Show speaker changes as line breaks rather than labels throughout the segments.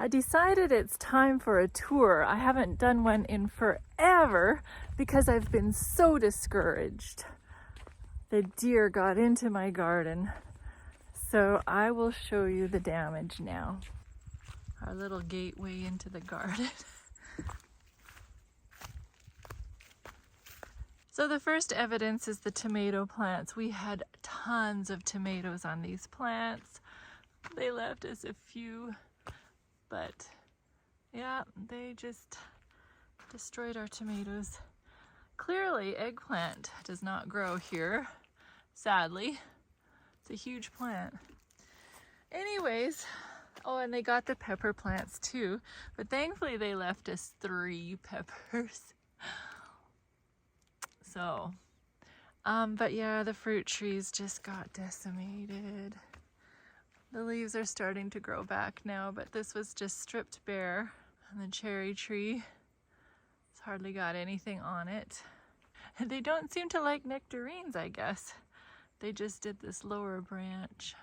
I decided it's time for a tour. I haven't done one in forever because I've been so discouraged. The deer got into my garden. So I will show you the damage now. Our little gateway into the garden. So the first evidence is the tomato plants. We had tons of tomatoes on these plants. They left us a few, but yeah, they just destroyed our tomatoes. Clearly, eggplant does not grow here, sadly. It's a huge plant. Anyways, oh, and they got the pepper plants too, but thankfully they left us 3 peppers. So, but yeah, the fruit trees just got decimated. The leaves are starting to grow back now, but this was just stripped bare. And the cherry tree, it's hardly got anything on it. And they don't seem to like nectarines, I guess. They just did this lower branch.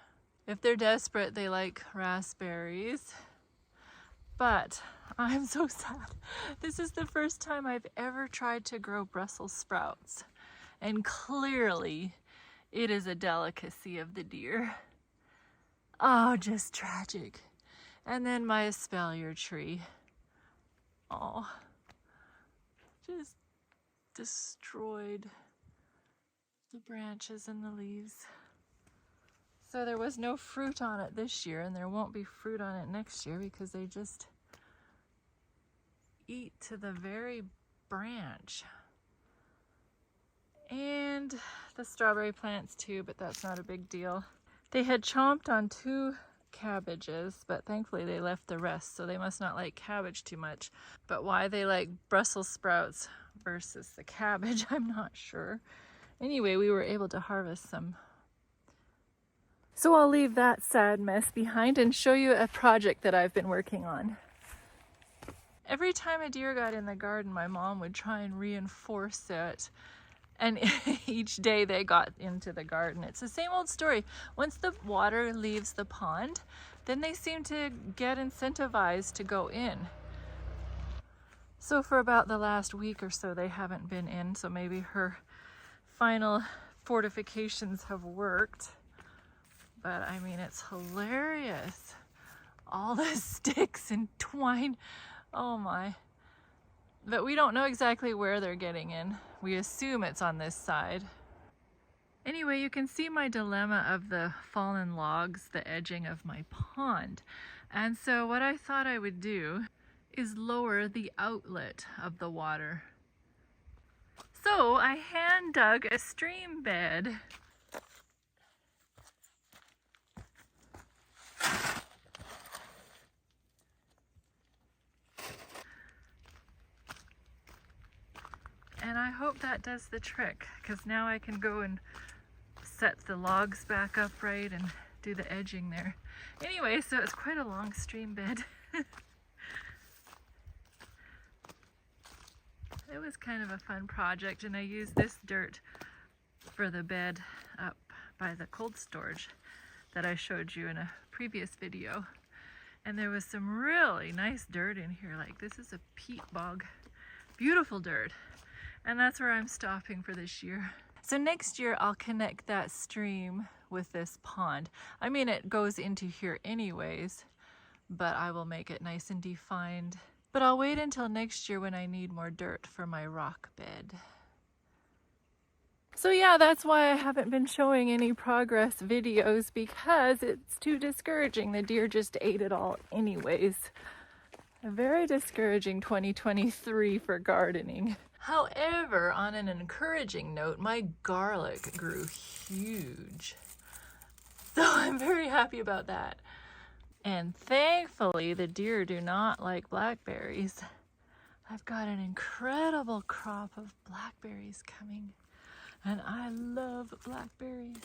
If they're desperate, they like raspberries. But I'm so sad. This is the first time I've ever tried to grow Brussels sprouts. And clearly, it is a delicacy of the deer. Oh, just tragic. And then my espalier tree. Oh, just destroyed the branches and the leaves. So there was no fruit on it this year, and there won't be fruit on it next year because they just eat to the very branch. And the strawberry plants too, but that's not a big deal. They had chomped on 2 cabbages, but thankfully they left the rest, so they must not like cabbage too much. But why they like Brussels sprouts versus the cabbage, I'm not sure. Anyway, we were able to harvest some. So I'll leave that sad mess behind and show you a project that I've been working on. Every time a deer got in the garden, my mom would try and reinforce it. And each day they got into the garden. It's the same old story. Once the water leaves the pond, then they seem to get incentivized to go in. So for about the last week or so, they haven't been in. So maybe her final fortifications have worked. But I mean, it's hilarious. All the sticks and twine. Oh my. But we don't know exactly where they're getting in. We assume it's on this side. Anyway, you can see my dilemma of the fallen logs, the edging of my pond. And so what I thought I would do is lower the outlet of the water. So I hand dug a stream bed. And I hope that does the trick, because now I can go and set the logs back upright and do the edging there. Anyway, so it's quite a long stream bed. It was kind of a fun project, and I used this dirt for the bed up by the cold storage that I showed you in a previous video. And there was some really nice dirt in here, like this is a peat bog. Beautiful dirt. And that's where I'm stopping for this year. So next year I'll connect that stream with this pond. I mean, it goes into here anyways, but I will make it nice and defined. But I'll wait until next year when I need more dirt for my rock bed. So yeah, that's why I haven't been showing any progress videos, because it's too discouraging. The deer just ate it all anyways. A very discouraging 2023 for gardening. However, on an encouraging note, my garlic grew huge. So I'm very happy about that. And thankfully, the deer do not like blackberries. I've got an incredible crop of blackberries coming, and I love blackberries.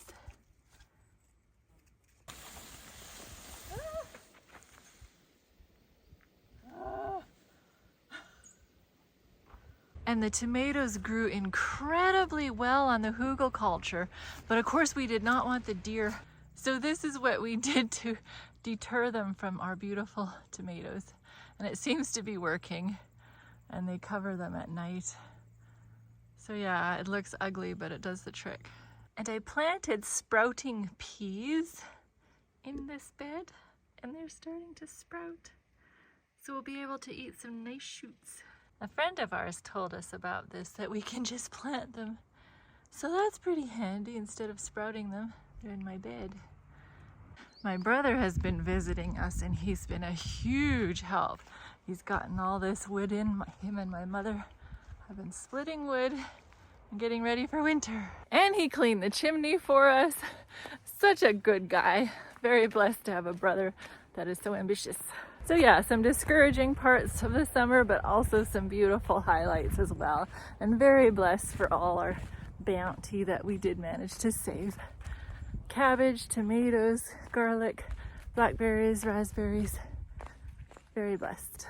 And the tomatoes grew incredibly well on the hugelkultur, but of course we did not want the deer. So this is what we did to deter them from our beautiful tomatoes. And it seems to be working, and they cover them at night. So yeah, it looks ugly, but it does the trick. And I planted sprouting peas in this bed, and they're starting to sprout. So we'll be able to eat some nice shoots. A friend of ours told us about this, that we can just plant them. So that's pretty handy instead of sprouting them. They're in my bed. My brother has been visiting us, and he's been a huge help. He's gotten all this wood in. Him and my mother have been splitting wood and getting ready for winter. And he cleaned the chimney for us. Such a good guy. Very blessed to have a brother that is so ambitious. So yeah, some discouraging parts of the summer, but also some beautiful highlights as well. And very blessed for all our bounty that we did manage to save. Cabbage, tomatoes, garlic, blackberries, raspberries. Very blessed.